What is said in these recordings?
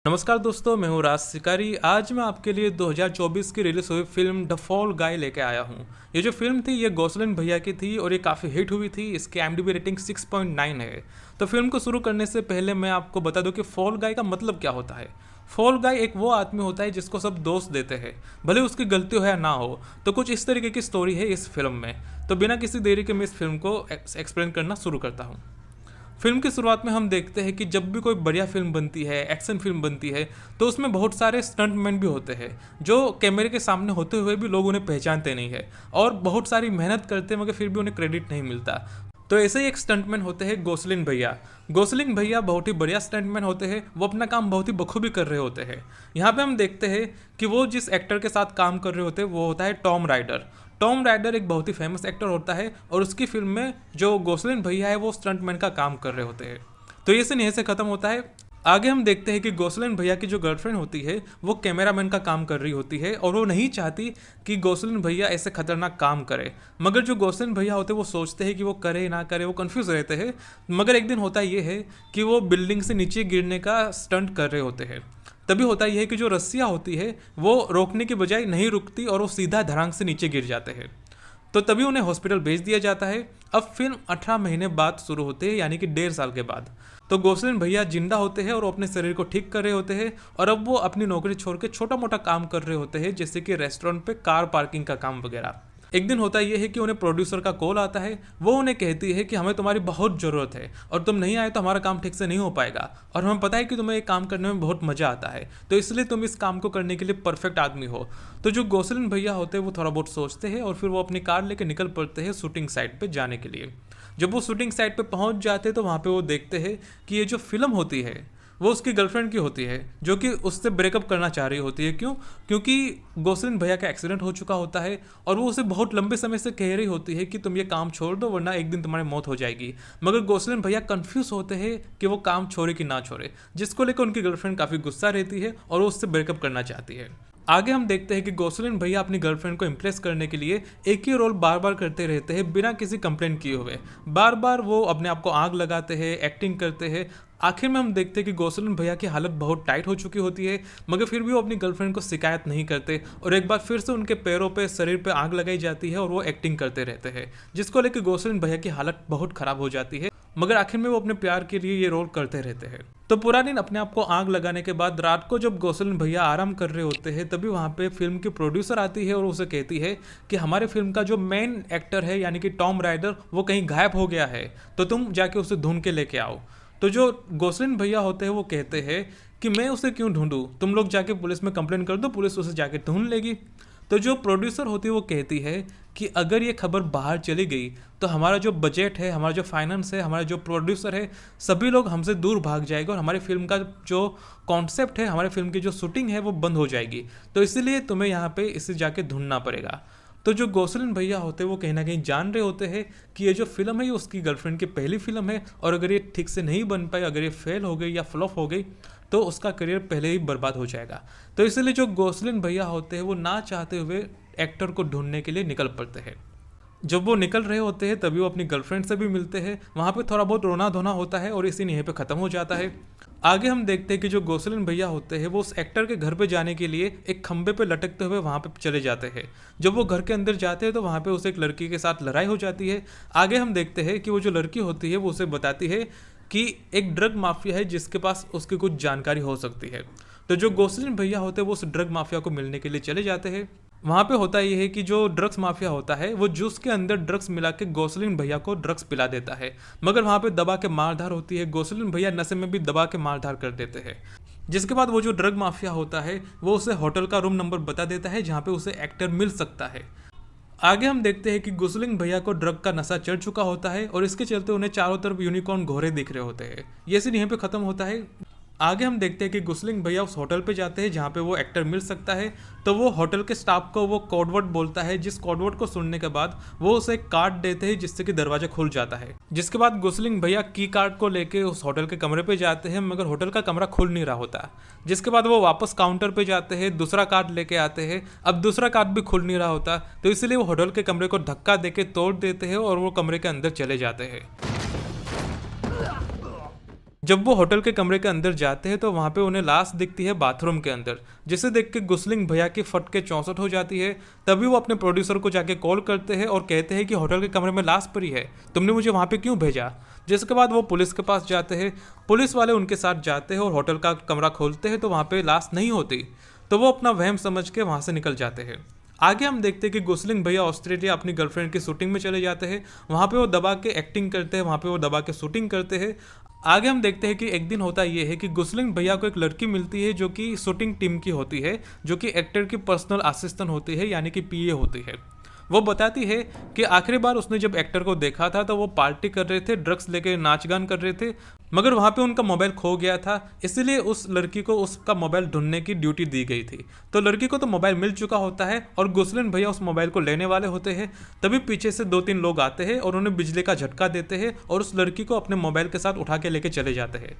नमस्कार दोस्तों, मैं हूँ राज शिकारी। आज मैं आपके लिए 2024 की रिलीज हुई फिल्म द फॉल गाय लेके आया हूँ। ये जो फिल्म थी ये गोसलिन भैया की थी और ये काफ़ी हिट हुई थी। इसकी IMDb रेटिंग 6.9 है। तो फिल्म को शुरू करने से पहले मैं आपको बता दूं कि फॉल गाय का मतलब क्या होता है। फॉल गाय एक वो आदमी होता है जिसको सब दोस्त देते हैं, भले उसकी गलती हो या ना हो। तो कुछ इस तरीके की स्टोरी है इस फिल्म में। तो बिना किसी देरी के मैं इस फिल्म को एक्सप्लेन करना शुरू करता हूँ। फिल्म की शुरुआत में हम देखते हैं कि जब भी कोई बढ़िया फिल्म बनती है, एक्शन फिल्म बनती है, तो उसमें बहुत सारे स्टंटमैन भी होते हैं जो कैमरे के सामने होते हुए भी लोग उन्हें पहचानते नहीं है और बहुत सारी मेहनत करते हैं मगर फिर भी उन्हें क्रेडिट नहीं मिलता। तो ऐसे ही एक स्टंटमैन होते हैं गोसलिन भैया। गोसलिन भैया बहुत ही बढ़िया स्टंटमैन होते हैं। वो अपना काम बहुत ही बखूबी कर रहे होते हैं। यहाँ पे हम देखते हैं कि वो जिस एक्टर के साथ काम कर रहे होते हैं वो होता है टॉम राइडर। टॉम राइडर एक बहुत ही फेमस एक्टर होता है और उसकी फिल्म में जो गोसलिन भैया है वो स्टंटमैन का काम कर रहे होते हैं। तो ये सीन यहीं से खत्म होता है। आगे हम देखते हैं कि गोसलिन भैया की जो गर्लफ्रेंड होती है वो कैमरामैन का काम कर रही होती है और वो नहीं चाहती कि गोसलिन भैया ऐसे खतरनाक काम करे। मगर जो गोसलिन भैया होते हैं वो सोचते हैं कि वो करे ना करे, वो कंफ्यूज रहते हैं। मगर एक दिन होता ये है कि वो बिल्डिंग से नीचे गिरने का स्टंट कर रहे होते हैं। तभी होता यह है कि जो रस्सियाँ होती है वो रोकने की बजाय नहीं रुकती और वो सीधा धड़ांग से नीचे गिर जाते हैं। तो तभी उन्हें हॉस्पिटल भेज दिया जाता है। अब फिल्म 18 महीने बाद शुरू होते हैं, यानी कि 1.5 साल के बाद। तो गोसलिन भैया जिंदा होते हैं और वो अपने शरीर को ठीक कर रहे होते हैं और अब वो अपनी नौकरी छोड़ के छोटा मोटा काम कर रहे होते हैं, जैसे कि रेस्टोरेंट पे कार पार्किंग का काम वगैरह। एक दिन होता यह है कि उन्हें प्रोड्यूसर का कॉल आता है। वो उन्हें कहती है कि हमें तुम्हारी बहुत ज़रूरत है और तुम नहीं आए तो हमारा काम ठीक से नहीं हो पाएगा और हमें पता है कि तुम्हें ये काम करने में बहुत मज़ा आता है, तो इसलिए तुम इस काम को करने के लिए परफेक्ट आदमी हो। तो जो गोसलिन भैया होते हैं वो थोड़ा बहुत सोचते हैं और फिर वो अपनी कार लेकर निकल पड़ते हैं शूटिंग साइट पर जाने के लिए। जब वो शूटिंग साइट पर पहुँच जाते हैं तो वहाँ पर वो देखते हैं कि ये जो फिल्म होती है वो उसकी गर्लफ्रेंड की होती है, जो कि उससे ब्रेकअप करना चाह रही होती है। क्यों? क्योंकि गोसलिन भैया का एक्सीडेंट हो चुका होता है और वो उसे बहुत लंबे समय से कह रही होती है कि तुम ये काम छोड़ दो वरना एक दिन तुम्हारी मौत हो जाएगी। मगर गोसलिन भैया कंफ्यूज होते हैं कि वो काम छोड़े कि ना छोड़े, जिसको लेकर उनकी गर्लफ्रेंड काफ़ी गुस्सा रहती है और वो उससे ब्रेकअप करना चाहती है। आगे हम देखते हैं कि गोसलिन भैया अपनी गर्लफ्रेंड को इम्प्रेस करने के लिए एक ही रोल बार बार करते रहते हैं बिना किसी कंप्लेंट किए हुए। बार बार वो अपने आप को आग लगाते हैं, एक्टिंग करते हैं। आखिर में हम देखते हैं कि गोसलिन भैया की हालत बहुत टाइट हो चुकी होती है, मगर फिर भी वो अपनी गर्लफ्रेंड को शिकायत नहीं करते और एक बार फिर से उनके पैरों पे, शरीर पे आग लगाई जाती है और वो एक्टिंग करते रहते हैं, जिसको लेकर गोसलिन भैया की हालत बहुत खराब हो जाती है। मगर आखिर में वो अपने प्यार के लिए ये रोल करते रहते हैं। तो पूरा दिन अपने आप को आग लगाने के बाद रात को जब गोसलिन भैया आराम कर रहे होते हैं तभी वहाँ पे फिल्म की प्रोड्यूसर आती है और उसे कहती है कि हमारे फिल्म का जो मेन एक्टर है यानी कि टॉम राइडर वो कहीं गायब हो गया है, तो तुम जाके उसे ढूंढ के लेके आओ। तो जो गोसलिन भैया होते हैं वो कहते हैं कि मैं उसे क्यों ढूंढूं, तुम लोग जाके पुलिस में कंप्लेन कर दो, पुलिस उसे जाके ढूंढ लेगी। तो जो प्रोड्यूसर होती है वो कहती है कि अगर ये खबर बाहर चली गई तो हमारा जो बजट है, हमारा जो फाइनेंस है, हमारा जो प्रोड्यूसर है, सभी लोग हमसे दूर भाग जाएगा और हमारी फिल्म का जो कॉन्सेप्ट है, हमारी फिल्म की जो शूटिंग है वो बंद हो जाएगी। तो इसलिए तुम्हें यहाँ पे इसे जाके ढूंढना पड़ेगा। तो जो गोसलिन भैया होते हैं वो कहीं ना कहीं जान रहे होते हैं कि ये जो फिल्म है ये उसकी गर्लफ्रेंड की पहली फिल्म है और अगर ये ठीक से नहीं बन पाई, अगर ये फेल हो गई या फ्लॉप हो गई तो उसका करियर पहले ही बर्बाद हो जाएगा। तो इसलिए जो गोसलिन भैया होते हैं वो ना चाहते हुए एक्टर को ढूंढने के लिए निकल पड़ते हैं। जब वो निकल रहे होते हैं तभी वो अपनी गर्लफ्रेंड से भी मिलते हैं। वहाँ पे थोड़ा बहुत रोना धोना होता है और इसी यहीं पे ख़त्म हो जाता है। आगे हम देखते हैं कि जो गोसलिन भैया होते हैं वो उस एक्टर के घर पे जाने के लिए एक खंबे पे लटकते हुए वहाँ पे चले जाते हैं। जब वो घर के अंदर जाते हैं तो वहाँ पे उसे एक लड़की के साथ लड़ाई हो जाती है। आगे हम देखते हैं कि वो जो लड़की होती है वो उसे बताती है कि एक ड्रग माफिया है जिसके पास उसकी कुछ जानकारी हो सकती है। तो जो गोसलिन भैया होते हैं वो उस ड्रग माफिया को मिलने के लिए चले जाते हैं। वहाँ पे होता यह है कि जो ड्रग्स माफिया होता है वो जूस के अंदर ड्रग्स मिला के गोसलिन भैया को ड्रग्स पिला देता है, मगर वहाँ पे दबा के मारधार होती है। गोसलिन भैया नशे में भी दबा के मारधार कर देते हैं, जिसके बाद वो जो ड्रग माफिया होता है वो उसे होटल का रूम नंबर बता देता है जहाँ पे उसे एक्टर मिल सकता है। आगे हम देखते हैं कि गोसलिन भैया को ड्रग का नशा चढ़ चुका होता है और इसके चलते उन्हें चारों तरफ यूनिकॉर्न घोड़े दिख रहे होते हैं। ये सीन यहीं पे खत्म होता है। आगे हम देखते हैं कि गोसलिन भैया उस होटल पे जाते हैं जहाँ पे वो एक्टर मिल सकता है। तो वो होटल के स्टाफ को वो कोडवर्ड बोलता है, जिस कोडवर्ड को सुनने के बाद वो उसे एक कार्ड देते हैं जिससे कि दरवाजा खुल जाता है। जिसके बाद गोसलिन भैया की कार्ड को लेके उस होटल के कमरे पे जाते हैं, मगर होटल का कमरा खुल नहीं रहा होता। जिसके बाद वो वापस काउंटर पे जाते हैं, दूसरा कार्ड लेके आते हैं। अब दूसरा कार्ड भी खुल नहीं रहा होता, तो इसलिए वो होटल के कमरे को धक्का देके तोड़ देते हैं और वो कमरे के अंदर चले जाते हैं। जब वो होटल के कमरे के अंदर जाते हैं तो वहाँ पे उन्हें लाश दिखती है बाथरूम के अंदर, जिसे देख के गुसलिंग भैया की फट के 64 हो जाती है। तभी वो अपने प्रोड्यूसर को जाके कॉल करते हैं और कहते हैं कि होटल के कमरे में लाश पड़ी है, तुमने मुझे वहाँ पे क्यों भेजा। जिसके बाद वो पुलिस के पास जाते हैं, पुलिस वाले उनके साथ जाते हैं और होटल का कमरा खोलते हैं तो वहाँ पे लाश नहीं होती। तो वो अपना वहम समझ के वहाँ से निकल जाते हैं। आगे हम देखते हैं कि गोसलिंग भैया ऑस्ट्रेलिया अपनी गर्लफ्रेंड की शूटिंग में चले जाते हैं। वहाँ पे वो दबा के एक्टिंग करते हैं, वहाँ पे वो दबा के शूटिंग करते हैं। आगे हम देखते हैं कि एक दिन होता ये है कि गोसलिंग भैया को एक लड़की मिलती है जो कि शूटिंग टीम की होती है, जो कि एक्टर की पर्सनल असिस्टेंट होती है, यानी कि पीए होती है। वो बताती है कि आखिरी बार उसने जब एक्टर को देखा था तो वो पार्टी कर रहे थे, ड्रग्स लेके नाच गान कर रहे थे, मगर वहाँ पे उनका मोबाइल खो गया था, इसलिए उस लड़की को उसका मोबाइल ढूंढने की ड्यूटी दी गई थी। तो लड़की को तो मोबाइल मिल चुका होता है और गोसलिन भैया उस मोबाइल को लेने वाले होते हैं। तभी पीछे से 2-3 लोग आते हैं और उन्हें बिजली का झटका देते हैं और उस लड़की को अपने मोबाइल के साथ उठा के लेके चले जाते हैं।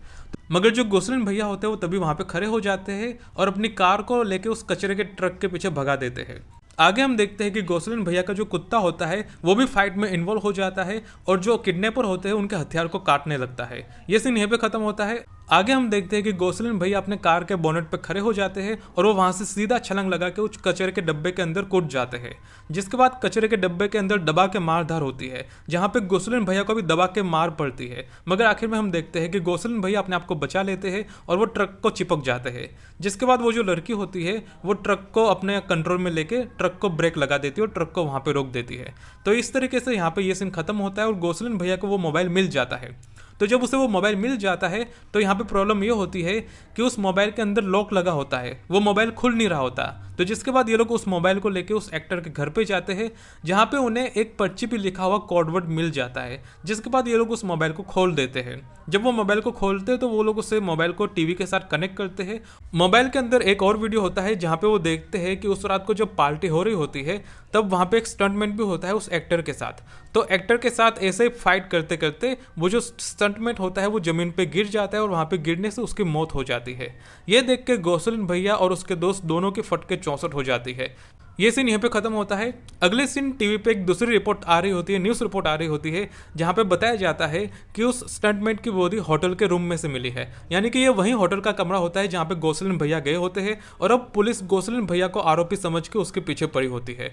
मगर जो गोसलिन भैया होते हैं वो तभी वहाँ पे खड़े हो जाते हैं और अपनी कार को लेके उस कचरे के ट्रक के पीछे भगा देते हैं। आगे हम देखते हैं कि गोसलिन भैया का जो कुत्ता होता है वो भी फाइट में इन्वॉल्व हो जाता है और जो किडनैपर होते हैं उनके हथियार को काटने लगता है। ये सीन यहीं पे खत्म होता है। आगे हम देखते हैं कि गोसलिन भैया अपने कार के बोनेट पे खड़े हो जाते हैं और वो वहां से सीधा छलांग लगा के उस कचरे के डब्बे के अंदर कूद जाते हैं। जिसके बाद कचरे के डब्बे के अंदर दबा के मारधार होती है, जहां पे गोसलिन भैया को भी दबा के मार पड़ती है। मगर आखिर में हम देखते हैं कि गोसलिन भैया अपने आप को बचा लेते हैं और वो ट्रक को चिपक जाते हैं। जिसके बाद वो जो लड़की होती है वो ट्रक को अपने कंट्रोल में लेके ट्रक को ब्रेक लगा देती है और ट्रक को वहां पे रोक देती है। तो इस तरीके से यहाँ पे ये सीन खत्म होता है और गोसलिन भैया को वो मोबाइल मिल जाता है। तो जब उसे वो मोबाइल मिल जाता है तो यहाँ पे प्रॉब्लम ये होती है कि उस मोबाइल के अंदर लॉक लगा होता है, वो मोबाइल खुल नहीं रहा होता। तो जिसके बाद ये लोग उस मोबाइल को लेके उस एक्टर के घर पे जाते हैं, जहाँ पे उन्हें एक पर्ची पे लिखा हुआ कोडवर्ड मिल जाता है। जिसके बाद ये लोग उस मोबाइल को खोल देते हैं। जब वो मोबाइल को खोलते हैं तो वो लोग उससे मोबाइल को टीवी के साथ कनेक्ट करते हैं। मोबाइल के अंदर एक और वीडियो होता है जहाँ पे वो देखते हैं कि उस रात को जब पार्टी हो रही होती है तब वहाँ पे एक स्टंटमैन भी होता है उस एक्टर के साथ। तो एक्टर के साथ ऐसे ही फाइट करते करते वो जो स्टंटमैन होता है वो जमीन पे गिर जाता है और वहाँ पे गिरने से उसकी मौत हो जाती है। ये देख के गोसलिन भैया और उसके दोस्त दोनों की फट के 64 हो जाती है। ये सीन यहाँ पे खत्म होता है। अगले सीन टीवी पे एक दूसरी रिपोर्ट आ रही होती है, न्यूज़ रिपोर्ट आ रही होती है, जहाँ पे बताया जाता है कि उस स्टंटमैन की बॉडी होटल के रूम में से मिली है। यानी कि ये वही होटल का कमरा होता है जहाँ पे गोसलिन भैया गए होते हैं और अब पुलिस गोसलिन भैया को आरोपी समझ के उसके पीछे पड़ी होती है।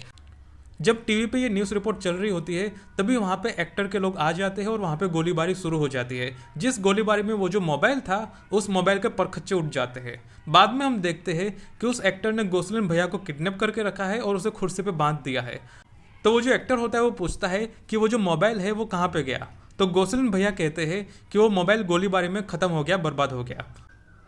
जब टीवी पे ये न्यूज़ रिपोर्ट चल रही होती है तभी वहाँ पे एक्टर के लोग आ जाते हैं और वहाँ पे गोलीबारी शुरू हो जाती है। जिस गोलीबारी में वो जो मोबाइल था उस मोबाइल के परखच्चे उठ जाते हैं। बाद में हम देखते हैं कि उस एक्टर ने गोसलिन भैया को किडनैप करके रखा है और उसे कुर्सी पे बांध दिया है। तो वो जो एक्टर होता है वो पूछता है कि वो जो मोबाइल है वो कहाँ पे गया। तो गोसलिन भैया कहते हैं कि वो मोबाइल गोलीबारी में ख़त्म हो गया, बर्बाद हो गया।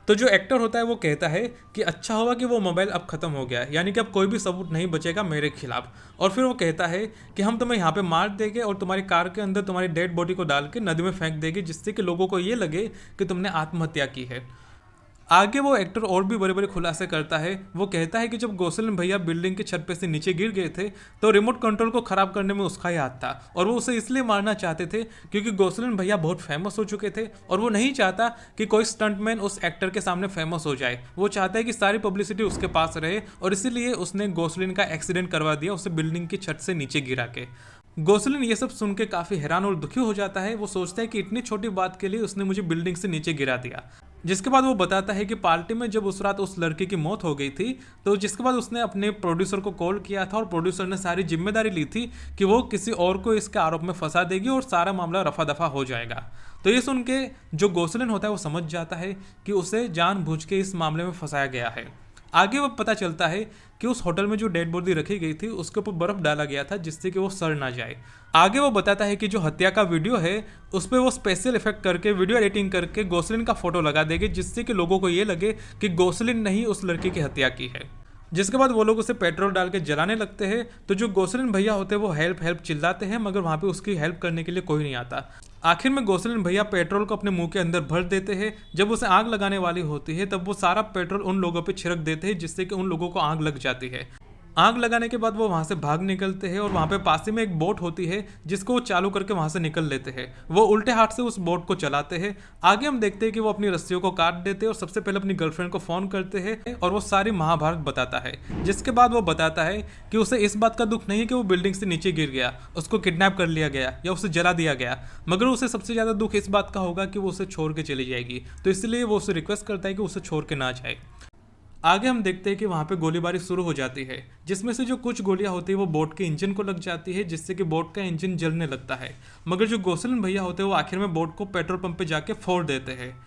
तो जो एक्टर होता है वो कहता है कि अच्छा हुआ कि वो मोबाइल अब खत्म हो गया, यानी कि अब कोई भी सबूत नहीं बचेगा मेरे खिलाफ। और फिर वो कहता है कि हम तुम्हें यहाँ पे मार देंगे और तुम्हारी कार के अंदर तुम्हारी डेड बॉडी को डाल के नदी में फेंक देंगे, जिससे कि लोगों को ये लगे कि तुमने आत्महत्या की है। आगे वो एक्टर और भी बड़े बड़े खुलासे करता है। वो कहता है कि जब गोसलिन भैया बिल्डिंग के छत पे से नीचे गिर गए थे तो रिमोट कंट्रोल को खराब करने में उसका ही हाथ था और वो उसे इसलिए मारना चाहते थे क्योंकि गोसलिन भैया बहुत फेमस हो चुके थे और वो नहीं चाहता कि कोई स्टंटमैन उस एक्टर के सामने फेमस हो जाए। वो चाहता है कि सारी पब्लिसिटी उसके पास रहे और इसीलिए उसने गोसलिन का एक्सीडेंट करवा दिया, उसे बिल्डिंग की छत से नीचे गिरा के। गोसलिन ये सब सुन के काफ़ी हैरान और दुखी हो जाता है। वो सोचता है कि इतनी छोटी बात के लिए उसने मुझे बिल्डिंग से नीचे गिरा दिया। जिसके बाद वो बताता है कि पार्टी में जब उस रात उस लड़की की मौत हो गई थी तो जिसके बाद उसने अपने प्रोड्यूसर को कॉल किया था और प्रोड्यूसर ने सारी जिम्मेदारी ली थी कि वो किसी और को इसके आरोप में फंसा देगी और सारा मामला रफा दफा हो जाएगा। तो ये सुन के जो गोसलिन होता है वो समझ जाता है कि उसे जानबूझ के इस मामले में फंसाया गया है। आगे वो पता चलता है कि उस होटल में जो डेड बॉडी रखी गई थी उसके ऊपर बर्फ डाला गया था जिससे कि वो सड़ ना जाए। आगे वो बताता है कि जो हत्या का वीडियो है उस पर वो स्पेशल इफेक्ट करके वीडियो एडिटिंग करके गोसलिन का फोटो लगा देंगे, जिससे कि लोगों को ये लगे कि गोसलिन ने ही उस लड़की की हत्या की है। जिसके बाद वो लोग उसे पेट्रोल डाल के जलाने लगते हैं। तो जो गोसलिन भैया होते हैं वो हेल्प हेल्प चिल्लाते हैं, मगर वहाँ पे उसकी हेल्प करने के लिए कोई नहीं आता। आखिर में गोसलिन भैया पेट्रोल को अपने मुंह के अंदर भर देते हैं। जब उसे आग लगाने वाली होती है तब वो सारा पेट्रोल उन लोगों पे छिड़क देते हैं, जिससे कि उन लोगों को आग लग जाती है। आग लगाने के बाद वो वहाँ से भाग निकलते हैं और वहाँ पे पास ही में एक बोट होती है जिसको वो चालू करके वहाँ से निकल लेते हैं। वो उल्टे हाथ से उस बोट को चलाते हैं। आगे हम देखते हैं कि वो अपनी रस्सियों को काट देते हैं और सबसे पहले अपनी गर्लफ्रेंड को फ़ोन करते हैं और वो सारी महाभारत बताता है। जिसके बाद वो बताता है कि उसे इस बात का दुख नहीं है कि वो बिल्डिंग से नीचे गिर गया, उसको किडनैप कर लिया गया या उसे जला दिया गया, मगर उसे सबसे ज़्यादा दुख इस बात का होगा कि वो उसे छोड़ के चली जाएगी। तो इसलिए वो उसे रिक्वेस्ट करता है कि उसे छोड़ के ना जाए। आगे हम देखते हैं कि वहाँ पे गोलीबारी शुरू हो जाती है, जिसमें से जो कुछ गोलियां होती है वो बोट के इंजन को लग जाती है, जिससे कि बोट का इंजन जलने लगता है। मगर जो गोसलिन भैया होते हैं वो आखिर में बोट को पेट्रोल पंप पे जाके फोड़ देते हैं।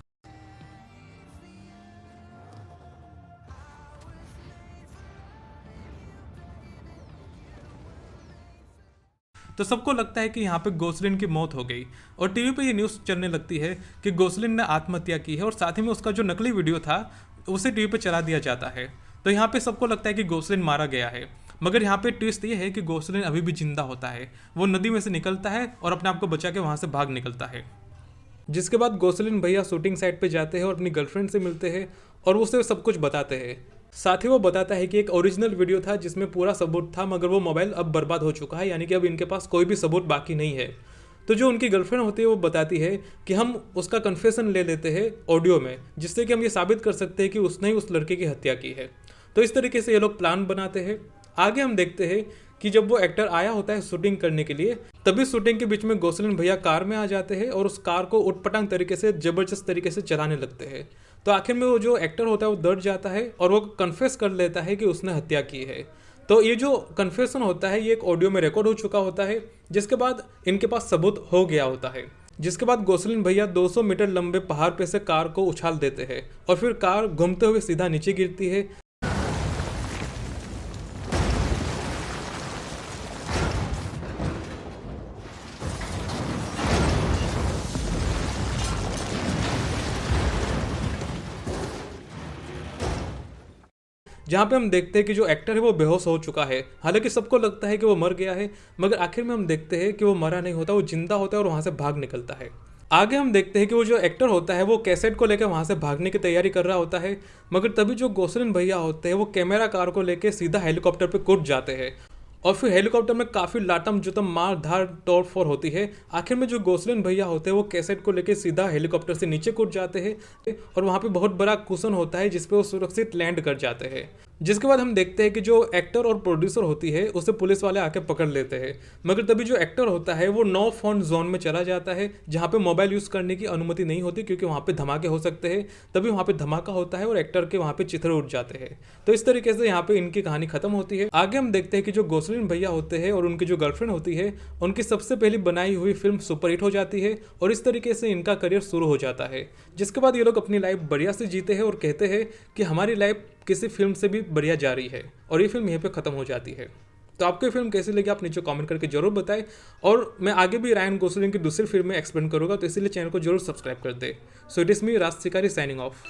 तो सबको लगता है कि यहाँ पे गोसलिन की मौत हो गई और टीवी पे ये न्यूज़ चलने लगती है कि गोसलिन ने आत्महत्या की है और साथ ही में उसका जो नकली वीडियो था उसे टीवी पे चला दिया जाता है। तो यहाँ पे सबको लगता है कि गोसलिन मारा गया है, मगर यहाँ पे ट्विस्ट ये है कि गोसलिन अभी भी जिंदा होता है। वो नदी में से निकलता है और अपने आप को बचा के वहाँ से भाग निकलता है। जिसके बाद गोसलिन भैया शूटिंग साइट पे जाते हैं और अपनी गर्लफ्रेंड से मिलते हैं और उसे सब कुछ बताते हैं। साथ ही वो बताता है कि एक ओरिजिनल वीडियो था जिसमें पूरा सबूत था, मगर वो मोबाइल अब बर्बाद हो चुका है, यानी कि अब इनके पास कोई भी सबूत बाकी नहीं है। तो जो उनकी गर्लफ्रेंड होती है वो बताती है कि हम उसका कन्फेशन ले लेते हैं ऑडियो में, जिससे कि हम ये साबित कर सकते हैं कि उसने ही उस लड़के की हत्या की है। तो इस तरीके से ये लोग प्लान बनाते हैं। आगे हम देखते हैं कि जब वो एक्टर आया होता है शूटिंग करने के लिए, तभी शूटिंग के बीच में गोसलिन भैया कार में आ जाते हैं और उस कार को उटपटांग तरीके से जबरदस्त तरीके से चलाने लगते हैं। तो आखिर में वो जो एक्टर होता है वो डर जाता है और वो कन्फेस कर लेता है कि उसने हत्या की है। तो ये जो कन्फेशन होता है ये एक ऑडियो में रिकॉर्ड हो चुका होता है, जिसके बाद इनके पास सबूत हो गया होता है। जिसके बाद गोसलिन भैया 200 मीटर लंबे पहाड़ पे से कार को उछाल देते हैं और फिर कार घूमते हुए सीधा नीचे गिरती है। जहाँ पे हम देखते हैं कि जो एक्टर है वो बेहोश हो चुका है। हालांकि सबको लगता है कि वो मर गया है, मगर आखिर में हम देखते हैं कि वो मरा नहीं होता, वो जिंदा होता है और वहाँ से भाग निकलता है। आगे हम देखते हैं कि वो जो एक्टर होता है वो कैसेट को लेकर वहाँ से भागने की तैयारी कर रहा होता है, मगर तभी जो गोसलिन भैया होते हैं वो कैमरा कार को लेकर सीधा हेलीकॉप्टर पे कूद जाते हैं और फिर हेलीकॉप्टर में काफ़ी लाटम जुतम मार धार तोड़ फोड़ होती है। आखिर में जो गोसलिन भैया होते हैं वो कैसेट को लेकर सीधा हेलीकॉप्टर से नीचे कूद जाते हैं और वहाँ पे बहुत बड़ा कुशन होता है जिसपे वो सुरक्षित लैंड कर जाते हैं। जिसके बाद हम देखते हैं कि जो एक्टर और प्रोड्यूसर होती है उसे पुलिस वाले आके पकड़ लेते हैं, मगर तभी जो एक्टर होता है वो नो फोन जोन में चला जाता है जहाँ पे मोबाइल यूज़ करने की अनुमति नहीं होती, क्योंकि वहाँ पे धमाके हो सकते हैं। तभी वहाँ पे धमाका होता है और एक्टर के वहाँ पे चिथड़े उठ जाते हैं। तो इस तरीके से यहाँ पे इनकी कहानी खत्म होती है। आगे हम देखते हैं कि जो गोसलिन भैया होते हैं और उनकी जो गर्लफ्रेंड होती है उनकी सबसे पहली बनाई हुई फिल्म सुपरहिट हो जाती है और इस तरीके से इनका करियर शुरू हो जाता है। जिसके बाद ये लोग अपनी लाइफ बढ़िया से जीते हैं और कहते हैं कि हमारी लाइफ किसी फिल्म से भी बढ़िया जा रही है, और ये फिल्म यहीं पे ख़त्म हो जाती है। तो आपको ये फिल्म कैसी लगी आप नीचे कमेंट करके जरूर बताएं, और मैं आगे भी रायन गोसलिन की दूसरी फिल्म में एक्सप्लेन करूंगा, तो इसीलिए चैनल को जरूर सब्सक्राइब कर दे। सो इट इज़ मी राज शिकारी साइनिंग ऑफ।